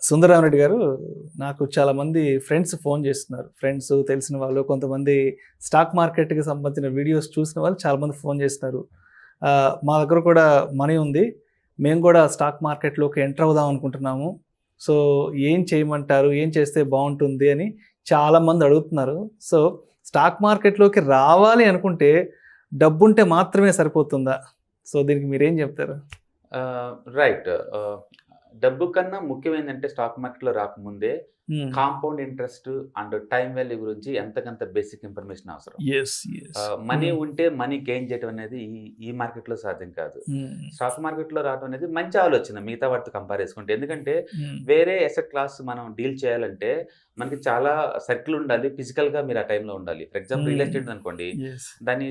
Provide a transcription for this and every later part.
సుందరరామరెడ్డి గారు, నాకు చాలామంది ఫ్రెండ్స్ ఫోన్ చేస్తున్నారు. ఫ్రెండ్స్, తెలిసిన వాళ్ళు, కొంతమంది స్టాక్ మార్కెట్‌కి సంబంధించిన వీడియోస్ చూసిన వాళ్ళు చాలామంది ఫోన్ చేస్తున్నారు. మా దగ్గర కూడా మనీ ఉంది. మేము కూడా స్టాక్ మార్కెట్‌లోకి ఎంటర్ అవుదాం అనుకుంటున్నాము. సో, ఏం చేయమంటారు? ఏం చేస్తే బావుంటుంది అని చాలామంది అడుగుతున్నారు. సో, స్టాక్ మార్కెట్‌లోకి రావాలి అనుకుంటే డబ్బుంటే మాత్రమే సరిపోతుందా? సో, దీనికి మీరేం చెప్తారు? రైట్. డబ్బు కన్నా ముఖ్యమైనదంటే స్టాక్ మార్కెట్‌లో రాకముందే హ్మ్. Compound interest and time value గురించి ఎంతకంత బేసిక్ ఇన్ఫర్మేషన్ అవసరం. యెస్. యెస్. మనీ ఉంటే మనీ గెయిన్ చేయడం అనేది ఈ మార్కెట్‌లో సాధ్యం కాదు. హ్మ్. స్టాక్ మార్కెట్‌లో రావడం అనేది మంచి ఆలోచన మిగతా వాటితో కంపేర్ చేసుకుంటే. ఎందుకంటే హ్మ్. వేరే అసెట్ క్లాస్ మనం డీల్ చేయాలంటే మనకి చాలా సర్కిల్ ఉండాలి. ఫిజికల్‌గా మీరు ఆ టైంలో ఉండాలి. ఫర్ ఎగ్జాంపుల్ రియల్ ఎస్టేట్ అనుకోండి. యెస్. దాన్ని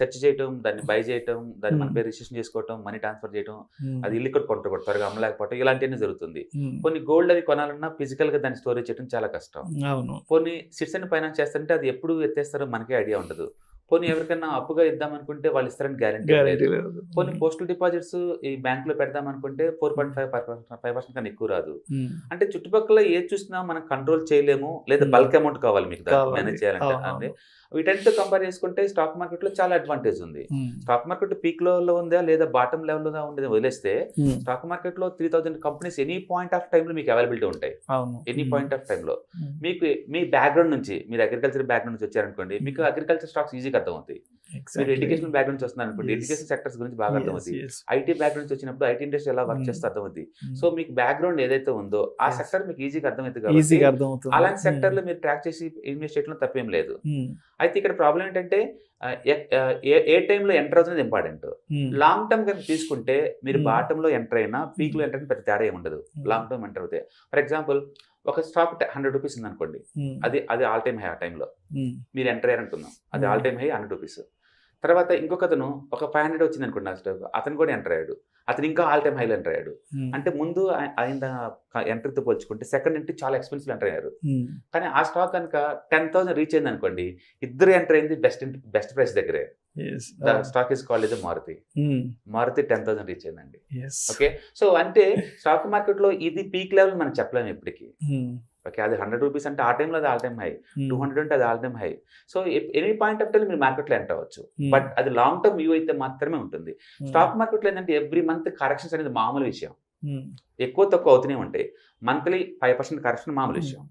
సెర్చ్ చేయటం, దాన్ని బై చేయటం, దాన్ని మన హ్మ్. పేరు రిజిస్ట్రేషన్ చేసుకోవటం, మనీ ట్రాన్స్‌ఫర్ చేయటం, హ్మ్. అది ఇల్లిక్విడ్ కొంటారు కూడా త్వరగా అమ్మలేకపోవటం ఇలాంటివన్నీ జరుగుతుంది. హ్మ్. కొన్ని గోల్డ్ అవి కొనాలన్నా ఫిజికల్‌గా దాన్ని స్టోరేజ్ చేయడం చాలా కష్టం. అవును. పోనీ సిట్స్ అండ్ ఫైనాన్స్ చేస్తుంటే అది ఎప్పుడు ఎత్తేస్తారో మనకే ఐడియా ఉండదు. పోనీ ఎవరికైనా అప్పుగా ఇద్దామనుకుంటే వాళ్ళు ఇస్తారని గ్యారంటీ గ్యారంటీ లేదు. లేదు. పోనీ హ్మ్. పోస్టల్ డిపాజిట్స్ ఈ బ్యాంక్‌లో పెడదామనుకుంటే 4.5% కన్నా ఎక్కువ రాదు. హ్మ్. అంటే చుట్టుపక్కల ఏది చూసినా మనం కంట్రోల్ చేయలేము. లేదా హ్మ్. బల్క్ అమౌంట్ కావాలి మీకు దాన్ని కావాలి. మేనేజ్ చేయాలంటే అంటే అవునవును. వీటన్నిటితో కంపేర్ చేసుకుంటే స్టాక్ మార్కెట్‌లో చాలా అడ్వాంటేజ్ ఉంది. హ్మ్. స్టాక్ మార్కెట్ పీక్ లెవెల్‌లో ఉందా లేదా బాటమ్ లెవెల్‌లో ఉండేది వదిలేస్తే హ్మ్. స్టాక్ మార్కెట్‌లో 3000 కంపెనీస్ ఎనీ పాయింట్ ఆఫ్ టైమ్‌లో మీకు అవైలబిలిటీ ఉంటాయి. అవును. ఎనీ హ్మ్. పాయింట్ ఆఫ్ టైమ్‌లో. హ్మ్. మీకు మీ బ్యాక్‌గ్రౌండ్ నుంచి మీరు అగ్రికల్చర్ బ్యాక్‌గ్రౌండ్ నుంచి వచ్చారనుకోండి. మీకు హ్మ్. అగ్రికల్చర్ స్టాక్స్ ఈజీగా అర్థమవుతాయి. మీరు ఎగ్జాక్ట్‌లీ. ఎడ్యుకేషనల్ బ్యాక్‌గ్రౌండ్ నుంచి వస్తున్నారనుకోండి. యెస్. ఎడ్యుకేషన్ సెక్టర్స్ గురించి బాగా యెస్. అర్థమవుద్ది. యెస్. ఐటీ బ్యాక్‌గ్రౌండ్ నుంచి వచ్చినప్పుడు ఐటీ ఇండస్ట్రీ ఎలా వర్క్ హ్మ్. చేస్తే అర్థమవుద్ది. హ్మ్. సో, మీకు బ్యాక్‌గ్రౌండ్ ఏదైతే ఉందో ఆ యెస్. సెక్టర్ మీకు ఈజీగా అర్థమైద్ది కాబట్టి ఈజీగా అర్థమవుతుంది. అలాంటి హ్మ్. సెక్టర్‌లో మీరు ట్రాక్ చేసి ఇన్వెస్ట్ చేయడంలో తప్పేం లేదు. హ్మ్. అయితే ఇక్కడ ప్రాబ్లమ్ ఏంటంటే ఏ టైమ్‌లో ఎంటర్ అవుతున్నది ఇంపార్టెంట్. హ్మ్. లాంగ్ టర్మ్ గనుక తీసుకుంటే మీరు హ్మ్. బాటమ్‌లో ఎంటర్ అయినా, పీక్‌లో హ్మ్. ఎంటర్ అయినా పెద్ద తేడా ఏమి ఉండదు. హ్మ్. లాంగ్ టర్మ్ ఎంటర్ అవుతే. ఫర్ ఎగ్జాంపుల్ ఒక స్టాక్ ₹100 ఉందనుకోండి. హ్మ్. అది ఆల్ టైమ్ హై ఆ టైమ్‌లో. హ్మ్. మీరు ఎంటర్ అయ్యారనుకుందాం. అది హ్మ్. All time high ₹100. తర్వాత ఇంకొకతను ఒక 500 వచ్చిందనుకోండి ఆ స్టాక్. అతను కూడా ఎంటర్ అయ్యాడు. అతను ఇంకా ఆల్ టైమ్ హైలో ఎంటర్ అయ్యాడు. హ్మ్. అంటే ముందు ఆయన ఎంట్రీతో పోల్చుకుంటే సెకండ్ ఎంట్రీ చాలా ఎక్స్‌పెన్సివ్‌లో ఎంటర్ అయ్యారు. హ్మ్. కానీ ఆ స్టాక్ గనుక 10,000 రీచ్ అయిందనుకోండి. ఇద్దరు ఎంటర్ అయింది బెస్ట్ ప్రైస్ దగ్గరే. యెస్. ద అవును. Stock is called as a Maruti. Hmm. Maruti 10,000 reach అయిందండి. యెస్. ఓకే. సో, అంటే స్టాక్ మార్కెట్‌లో ఇది పీక్ లెవెల్ మనం చెప్పలేము ఎప్పటికి. హ్మ్. ఓకే. అది ₹100 అంటే ఆ టైమ్‌లో అది ఆల్ టైమ్ హై. హ్మ్. 200 అంటే అది all time high. So, any point of టైమ్‌లో మీరు మార్కెట్‌లో ఎంటర్ అవ్వచ్చు. హ్మ్. బట్ అది లాంగ్ టర్మ్ వ్యూ అయితే మాత్రమే ఉంటుంది. హ్మ్. స్టాక్ మార్కెట్‌లో ఏందంటే ఎవ్రీ మంత్ కరెక్షన్స్ అనేది మామూలు విషయం. హ్మ్. ఎక్కువ తక్కువ అవుతూనే ఉంటాయి. మంత్లీ 5% కరెక్షన్ మామూలు హ్మ్. విషయం.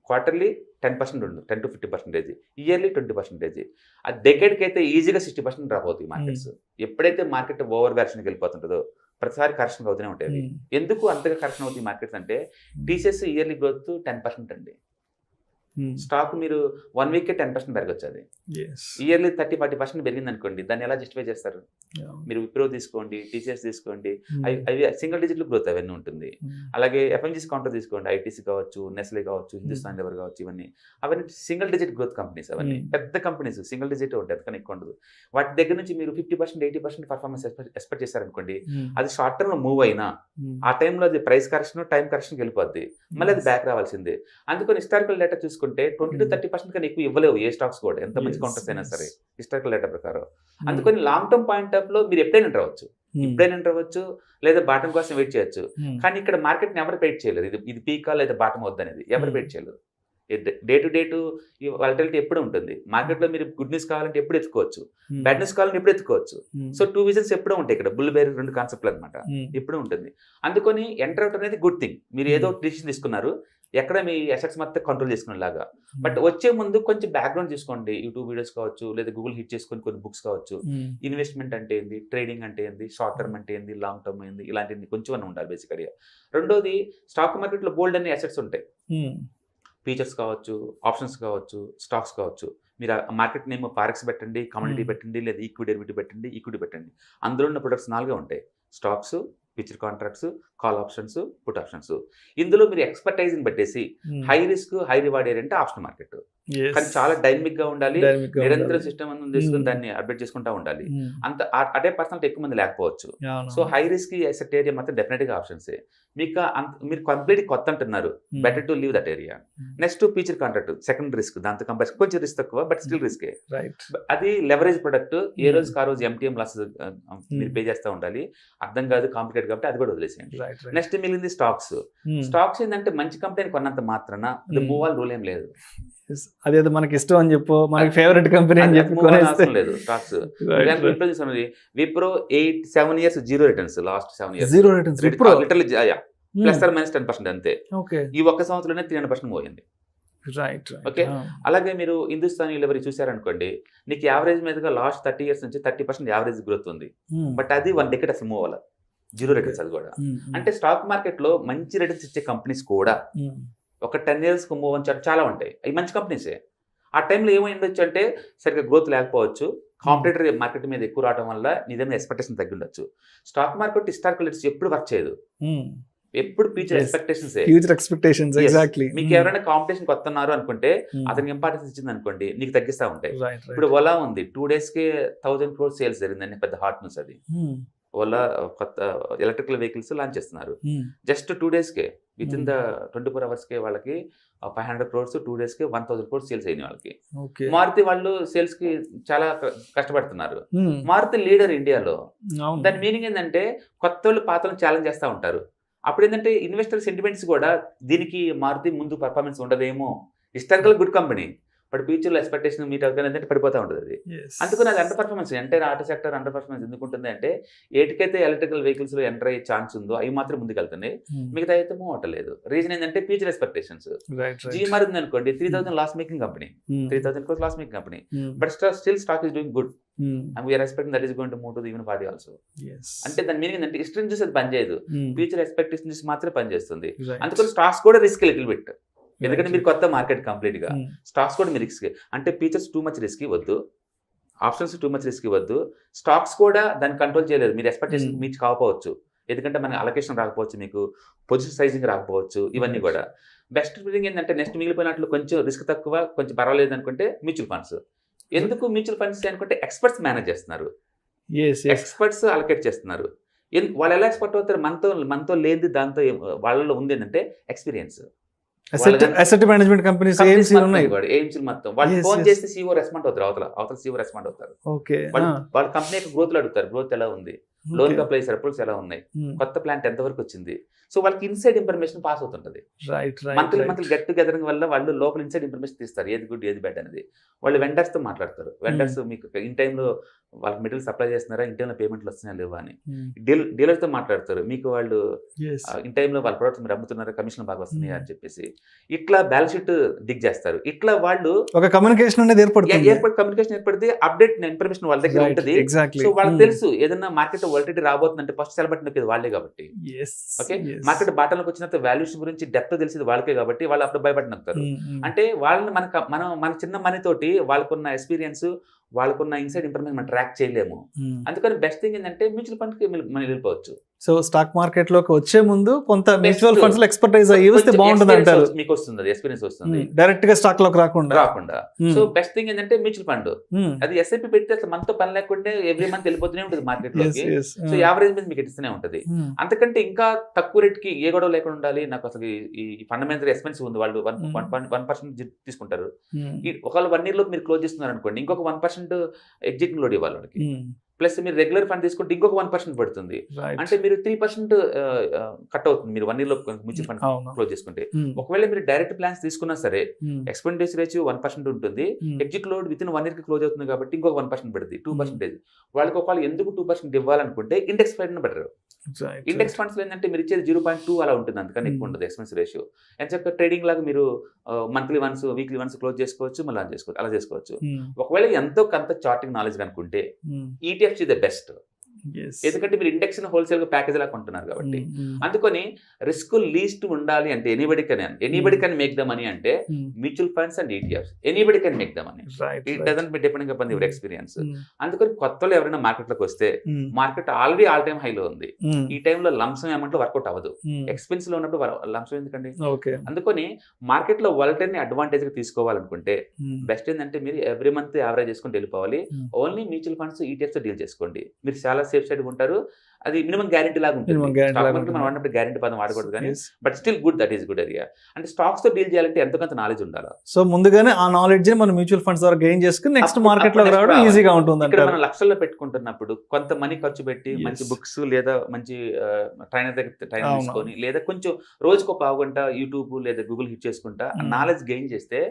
క్వార్టర్లీ 10% ఉంటుంది. 10-50%. ఇయర్లీ 20%. అది డెకేడ్‌కైతే ఈజీగా 60% డ్రాప్ అవుతాయి హ్మ్. మార్కెట్స్. ఎప్పుడైతే మార్కెట్ ఓవర్ వాల్యుయేషన్‌కి వెళ్ళిపోతుంటదో ప్రతిసారి కరెక్షన్ అవుతూనే ఉంటాయి అవి. హ్మ్. ఎందుకు అంతగా కరెక్షన్ అవుతాయి మార్కెట్స్ అంటే హ్మ్. టీసీఎస్ ఇయర్లీ గ్రోత్ 10% అండి. హ్మ్. స్టాక్ మీరు 1 వీక్‌కే 10% పెరగొచ్చది. యెస్. ఇయర్లీ 30-40% పెరిగిందనుకోండి. దాన్ని ఎలా జస్టిఫై చేస్తారు? అవును. మీరు విప్రో తీసుకోండి, టీసీఎస్ తీసుకోండి. అవి హ్మ్. అవి సింగిల్ డిజిట్‌లో గ్రోత్ అవన్నీ ఉంటుంది. హ్మ్. అలాగే ఎఫ్ఎంజీసీ కౌంటర్ తీసుకోండి. ఐటీసీ కావచ్చు, నెస్లే కావచ్చు, హ్మ్. హిందుస్థాన్ లివర్ కావచ్చు ఇవన్నీ. అవన్నీ సింగిల్ డిజిట్ గ్రోత్ కంపెనీస్ అవన్నీ. హ్మ్. పెద్ద కంపెనీస్ సింగిల్ డిజిటే ఉంటాయి. అంతకన్నా ఎక్కువ ఉండదు. వాటి దగ్గర నుంచి మీరు 50%, 80% పర్ఫార్మెన్స్ ఎక్స్‌పెక్ట్ చేశారనుకోండి. హ్మ్. అది షార్ట్ టర్మ్‌లో మూవ్ అయినా, హ్మ్. ఆ టైమ్‌లో అది ప్రైస్ కరెక్షన్, టైమ్ కరెక్షన్‌కి వెళ్ళిపోద్ది. మళ్ళీ అది యెస్. బ్యాక్ రావాల్సిందే. అందుకని హిస్టారికల్ డేటా చూసుకుంటే హ్మ్. 20-30% కన్నా ఎక్కువ ఇవ్వలేవు ఏ స్టాక్స్ కూడా. ఎంత మంచి యెస్. కౌంటర్స్ అయినా యెస్. సరే. హిస్టారికల్ డేటా ప్రకారం. హ్మ్. అందుకని లాంగ్ టర్మ్ పాయింట్ ఆఫ్‌లో మీరు ఎప్పుడైనా ఎంటర్ అవ్వచ్చు. హ్మ్. ఇప్పుడైనా ఎంటర్ అవ్వచ్చు. లేదా బాటమ్ కోసం వెయిట్ చేయొచ్చు. హ్మ్. కానీ ఇక్కడ మార్కెట్‌ని ఎవరు ప్రెడిక్ట్ చేయలేరు. ఇది పీకా లేదా బాటమ్ అవుద్దనేది. ఎవరు హ్మ్. ప్రెడిక్ట్ చేయలేరు. డే టు ఈ వాలటిలిటీ ఎప్పుడూ ఉంటుంది. మార్కెట్‌లో మీరు గుడ్ న్యూస్ కావాలంటే ఎప్పుడు ఎత్తుకోవచ్చు. హ్మ్. బ్యాడ్ న్యూస్ కావాలంటే ఎప్పుడు ఎత్తుకోవచ్చు. హ్మ్. సో, 2 విజన్స్ ఎప్పుడూ ఉంటాయి ఇక్కడ. బుల్, బేర్ 2 కాన్సెప్ట్‌లు అన్నమాట. హ్మ్. ఎప్పుడూ ఉంటుంది. అందుకని ఎంటర్ అవ్వడం అనేది గుడ్ థింగ్. మీరు ఏదో హ్మ్. ఒక డిసిషన్ తీసుకున్నారు. ఎక్కడ మీ అసెట్స్ మొత్తం కంట్రోల్ చేసుకునేలాగా. బట్ హ్మ్. వచ్చే ముందు కొంచెం బ్యాక్‌గ్రౌండ్ చూసుకోండి. యూట్యూబ్ వీడియోస్ కావచ్చు, లేదా గూగుల్ హిట్ చేసుకొని కొన్ని బుక్స్ కావచ్చు. హ్మ్. ఇన్వెస్ట్‌మెంట్ అంటే ఏంది? ట్రేడింగ్ అంటే ఏంది? షార్ట్ టర్మ్ అంటే ఏంది? లాంగ్ టర్మ్ ఏంది? ఇలాంటివి కొంచెం అన్నా ఉండాలి బేసికల్‌గా. రెండోది స్టాక్ మార్కెట్‌లో బోలెడు అన్ని అసెట్స్ ఉంటాయి. హ్మ్. ఫీచర్స్ కావచ్చు, ఆప్షన్స్ కావచ్చు, స్టాక్స్ కావచ్చు. మీరు ఆ మార్కెట్ నేమ్ ఫారెక్స్ పెట్టండి, కమోడిటీ హ్మ్. పెట్టండి, లేదా డెరివేటివ్ పెట్టండి, ఈక్విటీ పెట్టండి. అందులో ఉన్న ప్రొడక్ట్స్ 4 ఉంటాయి. Stocks, future contracts, call options, put options. ఇందులో మీరు ఎక్స్‌పర్టైజ్‌ని బట్టేసి హ్మ్. High risk, high reward area అంటే ఆప్షన్ మార్కెట్. కానీ చాలా డైనమిక్ గా ఉండాలి, Dynamic గా నిరంతరం ఉండాలి. సిస్టమ్ తీసుకుని Hmm. దాన్ని అప్డేట్ చేసుకుంటా ఉండాలి. Hmm. అంత అదే పర్సనాలిటీ ఎక్కువ మంది లేకపోవచ్చు. అవును. So high risk asset area మాత్రం డెఫినెట్ గా ఆప్షన్సే. మీకు మీరు కంప్లీట్ కొత్త అంటున్నారు, Hmm. Better to leave that area. Hmm. Next future contract second risk, దాంతో కంపేర్ కొంచెం రిస్క్ తక్కువ బట్ స్టిల్ రిస్కే. రైట్. అది లెవరేజ్ ప్రొడక్ట్, ఏ Hmm. రోజుకి ఆ రోజు ఎంటీఎం లాసెస్ మీరు పే చేస్తూ ఉండాలి. అర్థం కాదు, కాంప్లికేట్ కాబట్టి అది కూడా వదిలేసేయండి. రైట్. నెక్స్ట్ మిగిలింది స్టాక్స్. స్టాక్స్ ఏంటంటే మంచి కంపెనీ కొన్నంత మాత్రాన అది మూవ్ అవ్వాలి రూల్ ఏం లేదు. అదేదో మనకి ఇష్టం అని చెప్పు, మనకి ఫేవరెట్ కంపెనీ అని చెప్పి move అవ్వాల్సిన కొనేస్తే అవసరం లేదు స్టాక్స్. ఇంట్లో చూస్తున్నది Wipro 7 years zero returns, last 7 years zero returns ఇప్పుడు లిటరల్లీ ప్లస్ ఆర్ మైనస్ 10% అంతే. ఓకే. ఈ ఒక్క సంవత్సరంలోనే 300% మూవ్ అయింది. రైట్. ఓకే. అలాగే మీరు హిందుస్థాన్ యూనిలివర్ చూసారనుకోండి, నీకు యావరేజ్ మీదుగా లాస్ట్ 30 years నుంచి 30% యావరేజ్ గ్రోత్ ఉంది. బట్ అది 1 decade అసలు మూవ్ అవ్వాలి, జీరో రిటర్న్స్ అది కూడా. అంటే స్టాక్ మార్కెట్ లో మంచి రిటర్న్స్ ఇచ్చే కంపెనీస్ కూడా ఒక 10 years మూవ్ అని చాలా ఉంటాయి. అవి మంచి కంపెనీసే. ఆ టైంలో ఏమై ఉండొచ్చు అంటే సరిగ్గా గ్రోత్ లేకపోవచ్చు, కాంపిటేటర్ మార్కెట్ మీద ఎక్కువ రావడం వల్ల నిజమైన ఎక్స్పెక్టేషన్ తగ్గి ఉండొచ్చు. స్టాక్ మార్కెట్ హిస్టారికల్ రేట్స్ ఎప్పుడు వర్క్ చేయదు, ఎప్పుడు future expectations. Future expectations exactly. మీకు ఎవరైనా కాంపిటీషన్ కొత్తన్నారు అనుకుంటే అతనికి ఇంపార్టెన్స్ ఇచ్చింది అనుకోండి, నీకు తగ్గిస్తా ఉంటాయి. ఇప్పుడు ఓలా ఉంది, 2 days కే 1000 crores సేల్స్ జరిగిందండి, పెద్ద హాట్ న్యూస్ అది. ఓలా కొత్త ఎలక్ట్రికల్ వెహికల్స్ లాంచ్ చేస్తున్నారు. Just 2 days K, with in the 24 hours కే వాళ్ళకి 500 crores, 2 days కే 1000 crores సేల్స్ అయినాయి వాళ్ళకి. మారుతి వాళ్ళు సేల్స్ కి చాలా కష్టపడుతున్నారు. మారుతి లీడర్ ఇండియాలో. దాని మీనింగ్ ఏంటంటే కొత్త వాళ్ళు పాత వాళ్ళు ఛాలెంజ్ చేస్తూ ఉంటారు. అప్పుడు ఏంటంటే ఇన్వెస్టర్ సెంటిమెంట్స్ కూడా దీనికి మారుతి ముందు పర్ఫార్మెన్స్ ఉండదేమో, హిస్టారికల్ గుడ్ కంపెనీ బట్ ఫ్యూచర్లో ఎక్స్పెక్టేషన్ మీట్ అవుతుంది పడిపోతూ ఉంటుంది అది. అందుకని అది under performance. Entire auto sector under performance ఎందుకు ఉంటుంది అంటే, ఏటికైతే ఎలక్ట్రికల్ వెహికల్స్ లో ఎంటర్ అయ్యే ఛాన్స్ ఉందో అవి మాత్రం ముందుకెళ్తున్నాయి, మిగతా అయితే మూవ్ అవ్వట్లేదు. రీజన్ ఏంటంటే ఫ్యూచర్ ఎక్స్పెక్టేషన్స్. జీఎంఆర్ ఉంది అనుకోండి, 3000 loss making company, 3000 crores loss making company, but still stock is doing good and we are expecting that is going to move to the even 40 also. అంటే దాని meaning ఏంటంటే history చూసి అది పనిచేయదు, future expectation చూసి మాత్రమే పనిచేస్తుంది. అందుకని స్టాక్స్ కూడా రిస్క్ లిటిల్ బిట్, ఎందుకంటే మీరు కొత్త మార్కెట్ కంప్లీట్ గా. స్టాక్స్ కూడా మీరు రిస్క్, అంటే ఫీచర్స్ టూ మచ్ రిస్క్ వద్దు, ఆప్షన్స్ టూ మచ్ రిస్క్ వద్దు. స్టాక్స్ కూడా దాన్ని కంట్రోల్ చేయలేరు, మీరు ఎక్స్పెక్టేషన్ మీట్ కాకపోవచ్చు, ఎందుకంటే మనకి అలొకేషన్ రాకపోవచ్చు, మీకు పొజిషన్ సైజింగ్ రాకపోవచ్చు, ఇవన్నీ కూడా. బెస్ట్ థింగ్ ఏంటంటే నెక్స్ట్ మిగిలిపోయినట్లు కొంచెం రిస్క్ తక్కువ, కొంచెం పర్వాలేదు అనుకుంటే మ్యూచువల్ ఫండ్స్. ఎందుకు మ్యూచువల్ ఫండ్స్ అనుకుంటే ఎక్స్పర్ట్స్ మేనేజ్ చేస్తున్నారు, ఎక్స్పర్ట్స్ అలొకేట్ చేస్తున్నారు. వాళ్ళు ఎలా ఎక్స్పర్ట్ అవుతారు, మనతో లేనిది దాంతో వాళ్ళలో ఉంది ఏంటంటే ఎక్స్పీరియన్స్. అసెట్ మేనేజ్మెంట్ కంపెనీస్ ఏఎంసీలు మొత్తం వాళ్ళు ఫోన్ చేస్తే సీఓ రెస్పాండ్ అవుతారు, అవతల సీఓ రెస్పాండ్ అవుతారు. వాళ్ళ కంపెనీ యొక్క గ్రోత్ లో అడుగుతారు, గ్రోత్ ఎలా ఉంది, లోన్ అప్లై చేశారు, అప్రూవల్స్ ఎలా ఉన్నాయి, కొత్త ప్లాంట్ ఎంత వరకు వచ్చింది. సో వాళ్ళకి ఇన్సైడ్ ఇన్ఫర్మేషన్ పాస్ అవుతుంటది. మంత్లీ గెట్ టుగెదరింగ్ వల్ల వాళ్ళు లోపల ఇన్సైడ్ ఇన్ఫర్మేషన్ తీస్తారు, ఏది గుడ్ ఏది బ్యాడ్ అనేది. వాళ్ళు వెండర్స్ తో మాట్లాడతారు, వెండర్స్ మీకు ఇన్ టైంలో వాళ్ళకి మెటీరియల్ సప్లై చేస్తున్నారా, ఇన్ టైంలో పేమెంట్లు వస్తున్నాయా లేవా అని. డీలర్ తో మాట్లాడతారు, మీకు వాళ్ళు ఇన్ టైంలో వాళ్ళ ప్రొడక్ట్స్ మీరు అమ్ముతున్నారా, కమిషన్ బాగా వస్తున్నాయా అని చెప్పేసి. ఇట్లా బ్యాలెన్స్ షీట్ డిగ్ చేస్తారు. ఇట్లా వాళ్ళు ఒక కమ్యూనికేషన్ అనేది కమ్యూనికేషన్ ఏర్పడితే అప్డేట్ ఇన్ఫర్మేషన్ వాళ్ళ దగ్గర ఉంటుంది. సో వాళ్ళకి తెలుసు ఏదైనా మార్కెట్ వాలిడిటీ రాబోతుందంటే ఫస్ట్ సెలబెట్ నొక్కేది వాళ్ళే కాబట్టి. ఓకే, మార్కెట్ బాటలోకి వచ్చినంత వాల్యూషన్ గురించి డెప్త్ తెలిసేది వాళ్ళకే కాబట్టి వాళ్ళు అప్పుడు భయపడి నొక్కుతారు. అంటే వాళ్ళని మన చిన్న మనీ తోటి వాళ్ళకున్న ఎక్స్పీరియన్స్, వాళ్ళకున్న ఇన్సైడ్ ఇన్ఫర్మేషన్ మనం ట్రాక్ చేయలేము. అందుకని బెస్ట్ థింగ్ ఏంటంటే మ్యూచువల్ ఫండ్ కి మనం వెళ్ళిపోవచ్చు. సో స్టాక్ మార్కెట్ లోకి వచ్చే ముందు కొంత మ్యూచువల్ ఫండ్స్ లో ఎక్స్పర్టైజ్ అయ్యి వస్తే బాగుంటుంది అంటారు. మీకు వస్తుంది ఎక్స్పీరియన్స్ వస్తుంది, డైరెక్ట్ గా స్టాక్ లోకి రాకుండా. సో బెస్ట్ థింగ్ ఏంటంటే మ్యూచువల్ ఫండ్ అది ఎస్ఐపి పెడితే అసలు మనతో పని లేకుండా ఎవ్రీ మంత్ వెళ్ళిపోతూనే ఉంటుంది మార్కెట్ లోకి. సో యావరేజ్ మీద మీకు ఇస్తూనే ఉంటుంది. అంతకంటే ఇంకా తక్కువ రేట్ కి ఏ గొడవ లేకుండా ఉండాలి. నాకు అసలు ఈ ఫండమెంటల్ ఎక్స్పెన్సివ్ ఉంది, వాళ్ళు 1% తీసుకుంటారు. ఒకవేళ 1 year లో మీరు క్లోజ్ చేస్తున్నారు అనుకోండి, ఇంకొక 1% ఎగ్జిట్ లోడ్ ఇవ్వాలి వాళ్ళకి. ప్లస్ మీరు రెగ్యులర్ ఫండ్ తీసుకుంటే ఇంకొక 1% పడుతుంది. అంటే మీరు 3% కట్ అవుతుంది మీరు 1 year లో మ్యూచువల్ ఫండ్ క్లోజ్ చేసుకుంటే. ఒకవేళ మీరు డైరెక్ట్ ప్లాన్స్ తీసుకున్నా సరే ఎక్స్పెండిచర్ రేషియో 1% ఉంటుంది, exit load with in 1 year కి క్లోజ్ అవుతుంది కాబట్టి ఇంకొక 1% పడుతుంది, 2%. వాళ్ళకి ఒకవేళ ఎందుకు 2% ఇవ్వాలనుకుంటే index fund better. Index funds ఏంటంటే మీరు ఇచ్చేది 0.2 అలా ఉంటుంది, అందుకని ఎక్కువ ఉంటుంది ఎక్స్పెన్స్ రేషియో. ఎంచక్క ట్రేడింగ్ లాగా మీరు monthly once, weekly once close చేసుకోవచ్చు, మళ్ళీ అలా చేసుకోవచ్చు. ఒకవేళ ఎంతో కొంత చార్టింగ్ నాలెడ్జ్ అనుకుంటే ఈటీఎఫ్స్ ఇస్ ద బెస్ట్. ఎందుకంటే మీరు ఇండెక్స్ హోల్సేల్ ప్యాకేజ్ లా కొంటున్నారు కాబట్టి. అందుకని రిస్క్ లీస్ట్ ఉండాలి అంటే anybody can make the money అంటే mutual funds and ETFs anybody can make the money. It doesn't be depending upon your experience. అందుకని కొత్తలో ఎవరైనా మార్కెట్ లోకి వస్తే మార్కెట్ ఆల్రెడీ ఆల్ టైమ్ హైలో ఉంది, ఈ టైంలో లంసమ్ అమౌంట్ లో వర్కౌట్ అవ్వదు. ఎక్స్పెన్స్ లో ఉన్నప్పుడు లంసమ్ ఎందుకండి? అందుకని మార్కెట్ లో వాలటైల్ ని అడ్వాంటేజ్ గా తీసుకోవాలనుకుంటే బెస్ట్ ఏంటంటే మీరు ఎవ్రీ మంత్ యావరేజ్ చేసుకుంటూ వెళ్ళిపోవాలి. Only mutual funds ETFs deal చేసుకోండి, మీరు చాలా సేఫ్ సైడ్ ఉంటారు. అది మినిమం గ్యారెంటీ లాగా ఉంటుంది. మనం వాడినప్పుడు గ్యారెంటీ పదం వాడకూడదు కానీ but still good, that is good area. అంటే స్టాక్స్ తో డీల్ చేయాలంటే ఎంతకంత నాలెడ్జ్ ఉండాలి. సో ముందుగానే ఆ నాలెడ్జ్ మనం మ్యూచువల్ ఫండ్స్ ద్వారా గెయిన్ చేసుకుని నెక్స్ట్ మార్కెట్ లో రావడం ఈజీగా ఉంటుంది. ఇక్కడ మనం లక్షల్లో పెట్టుకుంటున్నప్పుడు కొంత మనీ ఖర్చు పెట్టి మంచి బుక్స్ లేదా మంచి ట్రైనర్ దగ్గర ట్రైనర్ తీసుకొని లేదా కొంచెం రోజుకు పావు గంట యూట్యూబ్ లేదా గూగుల్ హిట్ చేసుకుంటా నాలెడ్జ్ గెయిన్ చేస్తే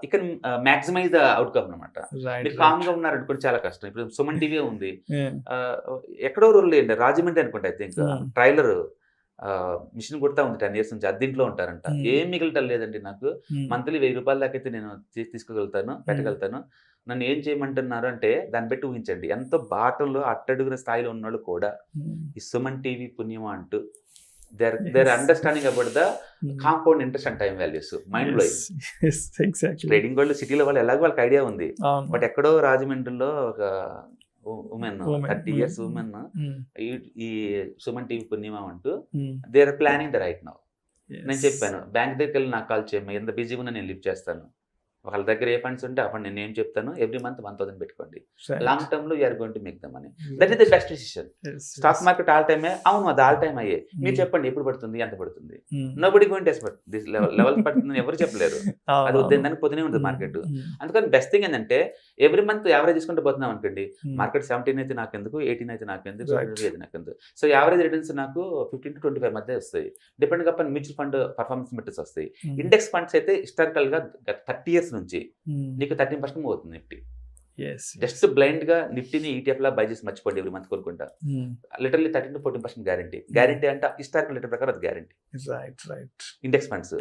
ఇక్కడ మాక్సిమైజ్ ద అవుట్కమ్ అనమాట. మీరు కామ్ గా ఉన్నారనుకోండి చాలా కష్టం. ఇప్పుడు సుమన్ టీవీ ఉంది, ఎక్కడో రోజు లేండి రాజమండ్రి అనుకుంటా, ఐ థింక్ ట్రైలర్ మిషన్ కుడతా ఉంది 10 years నుంచి, అద్దీంట్లో ఉంటారంట. ఏం మిగలటం లేదండి నాకు, మంత్లీ 1000 రూపాయల దాకా అయితే నేను తీసుకోగలుగుతాను, పెట్టగలుగుతాను. నన్ను ఏం చేయమంటున్నారు అంటే దాన్ని బట్టి ఊహించండి. ఎంతో బాటంలో అట్టడుగున స్థాయిలో ఉన్నోళ్ళు కూడా ఈ సుమన్ టీవీ పుణ్యమా అంటూ they're understanding about the compound interest and time values. Mind blowing. Trading world సిటీలో వాళ్ళు ఎలాగో వాళ్ళకి ఐడియా ఉంది, బట్ ఎక్కడో రాజమండ్రిలో ఒక ఉమెన్ 30 years ఉమెన్ ఈ సుమన్ టీవీ పుణ్యమా అంటూ they are planning the right now. నేను చెప్పాను బ్యాంక్ దగ్గరికి వెళ్ళి నాకు కాల్ చేయమ్మా, ఎంత బిజీగా ఉన్నా నేను లిఫ్ట్ చేస్తాను. వాళ్ళ దగ్గర ఏ ఫండ్స్ ఉంటే ఆ ఫండ్ నేను ఏం చెప్తాను, ఎవ్రీ మంత్ 1000 పెట్టుకోండి, లాంగ్ టర్మ్ లో you're going to make the money. That is the best decision. Stock market all టైమే, అవును అది ఆల్ టైమ్ అయ్యే, మీరు చెప్పండి ఎప్పుడు పడుతుంది, ఎంత పడుతుంది. Nobody going to expect this level పడుతుందని ఎవరు చెప్పలేరు, అది వద్దని పోతూనే ఉంటుంది మార్కెట్. అందుకని బెస్ట్ థింగ్ ఏంటంటే ఎవ్రీ మంత్ యావరేజ్ తీసుకుంటూ పోతున్నాం అనుకోండి, మార్కెట్ 17 అయితే నాకెందుకు, 18 అయితే నాకెందుకు, 20 అయితే నాకెందుకు. సో యావరేజ్ రిటర్న్స్ నాకు 15 to 25 మధ్య వస్తాయి, depend upon mutual fund performance metrics వస్తాయి. ఇండెక్స్ ఫండ్స్ అయితే హిస్టారికల్ గా 30 years నుంచి నీకు 13% మూవ్ అవుతుంది నిఫ్టీ. జస్ట్ బ్లైండ్ గా నిఫ్టీని ఈటీఎఫ్ లా బై చేసి మర్చిపోండి, ఎవ్రీ మంత్ కొనుక్కుంటా. లిటరల్లీ 13 to 14% గ్యారంటీ అంటే హిస్టారికల్ రిటర్న్ ప్రకారం అది guarantee. Index funds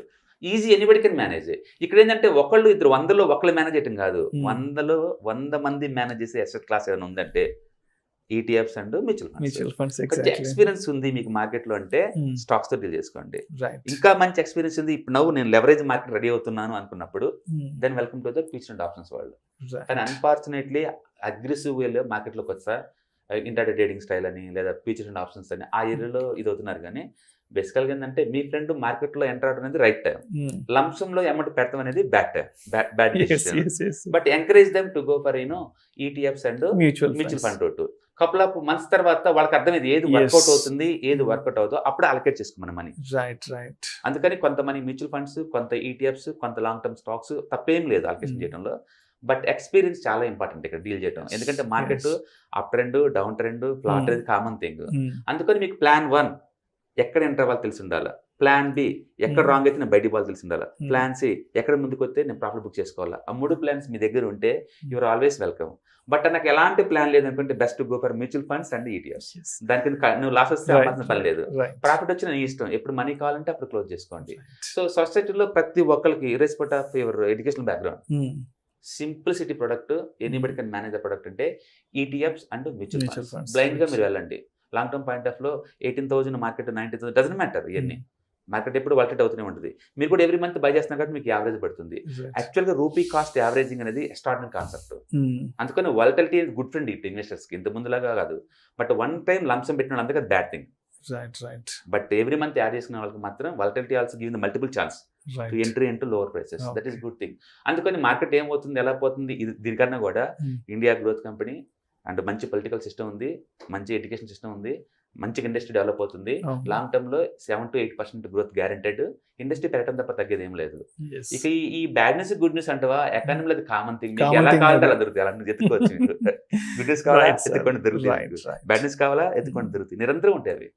easy, anybody can manage. ఇక్కడ ఏంటంటే ఒకళ్ళు ఇద్దరు 100లో ఒకళ్ళు మేనేజ్ చేయటం కాదు, 100 మంది మేనేజ్ చేసే అసెట్ క్లాస్ ఏమైనా ఉందంటే ETFs and mutual funds. Experience ఉంది మీకు మార్కెట్ లో అంటే స్టాక్స్ తో డీల్ చేసుకోండి. ఇంకా మంచి ఎక్స్పీరియన్స్ ఉంది, ఇప్పుడు నేను లెవరేజ్ మార్కెట్ రెడీ అవుతున్నాను అనుకున్నప్పుడు then welcome to the future and options world. కానీ అన్ఫార్చునేట్లీ అగ్రెసివ్ వేలో మార్కెట్ లోకి వచ్చా ఇంటర్డే ట్రేడింగ్ స్టైల్ అని లేదా ఫ్యూచర్ అండ్ ఆప్షన్స్ అని ఆ ఏరియాలో ఇది అవుతున్నారు. కానీ బేసికల్గా ఏంటంటే మీ ఫ్రెండ్ మార్కెట్ లో ఎంటర్ అవడం అనేది రైట్ టైం, లంసమ్ లో అమౌంట్ పెడతాం అనేది bad time, bad decision. But encourage them to go for ETFs and mutual fund route. Couple of months తర్వాత వాళ్ళకి అర్థమైంది ఏది వర్కౌట్ అవుతుంది, ఏది వర్కౌట్ అవుతుందో అప్పుడు అలొకేట్ చేసుకోమని మనీ. అందుకని కొంత మనీ మ్యూచువల్ ఫండ్స్, కొంత ఈటీఎఫ్స్, కొంత లాంగ్ టర్మ్ స్టాక్స్, తప్పేం లేదు అలొకేషన్ చేయడంలో. బట్ ఎక్స్పీరియన్స్ చాలా ఇంపార్టెంట్ ఇక్కడ డీల్ చేయడం, ఎందుకంటే market up trend, down trend, flat అనేది కామన్ థింగ్. అందుకని మీకు ప్లాన్ 1 ఎక్కడ ఎంటర్ అవ్వాలి తెలిసి ఉండాలి, ప్లాన్ బి ఎక్కడ రాంగ్ అయితే నేను బయటికి పోవాలి తెలిసి ఉండాలి, ప్లాన్ సి ఎక్కడ ముందుకు వస్తే నేను ప్రాఫిట్ బుక్ చేసుకోవాలా. ఆ 3 ప్లాన్స్ మీ దగ్గర ఉంటే యూఆర్ ఆల్వేస్ వెల్కమ్. బట్ నాకు ఎలాంటి ప్లాన్ లేదనుకుంటే best go for mutual funds and ETFs. దానికి నువ్వు లాస్ వస్తే అవ్వాల్సిన పని లేదు, ప్రాఫిట్ వచ్చి నీ ఇష్టం, ఎప్పుడు మనీ కావాలంటే అప్పుడు క్లోజ్ చేసుకోండి. సో సొసైటీలో ప్రతి ఒక్కరికి irrespect of your educational background, simplicity product, anybody can manage the product అంటే ETFs and mutual funds. Blind గా మీరు వెళ్ళండి. లాంగ్ టర్మ్ పాయింట్ ఆఫ్ లో 18,000 మార్కెట్ 90,000 డజంట్ మ్యాటర్. ఇవన్నీ మార్కెట్ ఎప్పుడు వాలటైల్ అవుతూనే ఉంటుంది. మీరు కూడా ఎవ్రీ మంత్ బై చేస్తున్నారు కాబట్టి మీకు యావరేజ్ పడుతుంది. యాక్చువల్గా రూపీ కాస్ట్ యావరేజింగ్ అనేది ఎక్స్ట్రాడినరీ కాన్సెప్ట్. అందుకని volatility is good friend investors కి, ఇంత ముందులాగా కాదు. బట్ వన్ టైం లంసం పెట్టిన అంతే కదా bad thing. But every month add చేసుకున్న వాళ్ళకి మాత్రం volatility also give the multiple chance to entry into lower prices. That is good thing. అందుకని మార్కెట్ ఏమవుతుంది, ఎలా పోతుంది, ఇది దీనికన్నా కూడా ఇండియా గ్రోత్ కంపెనీ అండ్ మంచి పొలిటికల్ సిస్టమ్ ఉంది, మంచి ఎడ్యుకేషన్ సిస్టమ్ ఉంది, మంచిగా ఇండస్ట్రీ డెవలప్ అవుతుంది. లాంగ్ టర్మ్ లో 7 to 8% గ్రోత్ గ్యారెంటెడ్. ఇండస్ట్రీ పెరగడం తప్ప తగ్గేది ఏం లేదు. ఇక ఈ బ్యాడ్ న్యూస్ గుడ్ న్యూస్ అంటవా, ఎకానమీలో అది కామన్ థింగ్. మీకు ఎలా కావాలంటే అలా దొరుకుతాయి, అలా ఎత్తుకోవచ్చు. గుడ్ న్యూస్ కావాలా ఎత్తుకొని దొరుకుతాయి, బ్యాడ్ న్యూస్ కావాలా ఎత్తుకొని దొరుకుతాయి, నిరంతరం ఉంటాయి అవి.